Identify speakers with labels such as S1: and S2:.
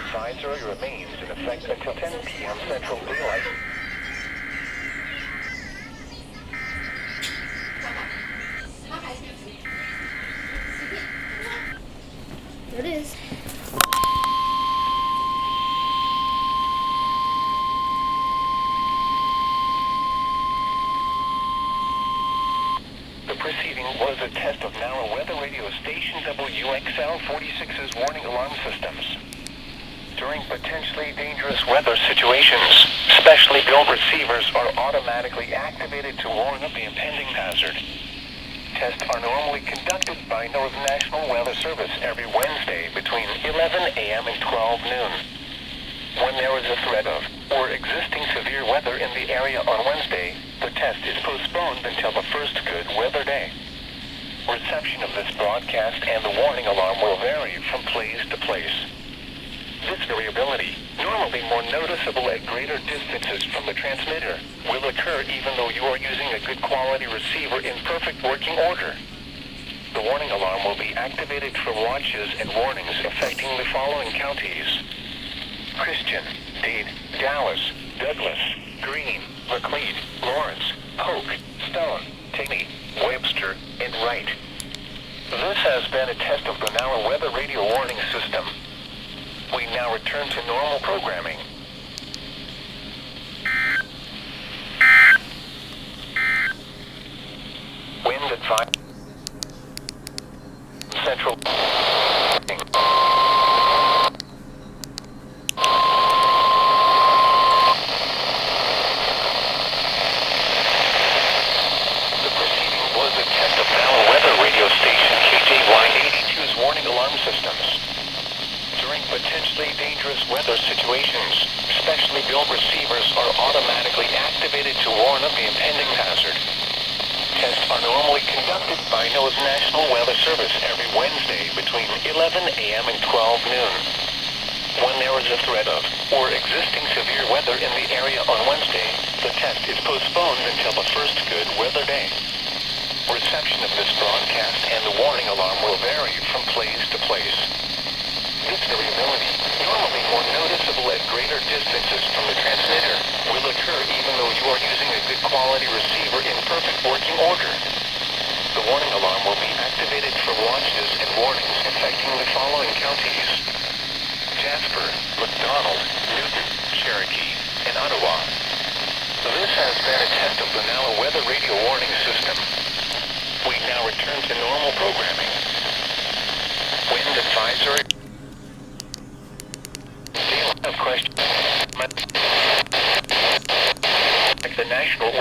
S1: advisory remains in effect until 10 p.m. Central Daylight.
S2: There it is.
S1: The preceding was a test of NOAA weather radio station WXL 46's warning alarm systems. During potentially dangerous weather situations, specially built receivers are automatically activated to warn of the impending hazard. Tests are normally conducted by NOAA's National Weather Service every Wednesday between 11 a.m. and 12 noon. When there is a threat of or existing severe weather in the area on Wednesday, the test is postponed until the first good weather day. Reception of this broadcast and the warning alarm will vary from place to place. This variability, normally more noticeable at greater distances from the transmitter, will occur even though you are using a good quality receiver in perfect working order. The warning alarm will be activated for watches and warnings affecting the following counties: Christian, Dade, Dallas, Douglas, Greene, Requierd, Lawrence, Polk, Stone, Taney, Webster, and Wright. This has been a test of the NOAA weather radio warning system. We now return to normal programming. Wind at 5. Central. The preceding was a test of NOAA weather radio station KJY82's warning alarm systems. During potentially dangerous weather situations, specially built receivers are automatically activated to warn of the impending hazard. Tests are normally conducted by NOAA's National Weather Service every Wednesday between 11 a.m. and 12 noon. When there is a threat of or existing severe weather in the area on Wednesday, the test is postponed until the first good weather day. Reception of this broadcast and the warning alarm will vary from place to place. This variability, normally more noticeable at greater distances from the transmitter, will occur even though you are using a good quality receiver in perfect working order. The warning alarm will be activated for watches and warnings affecting the following counties: Jasper, McDonald, Newton, Cherokee, and Ottawa. This has been a test of the NOAA weather radio warning system. We now return to normal programming. Wind advisory. Of question. The National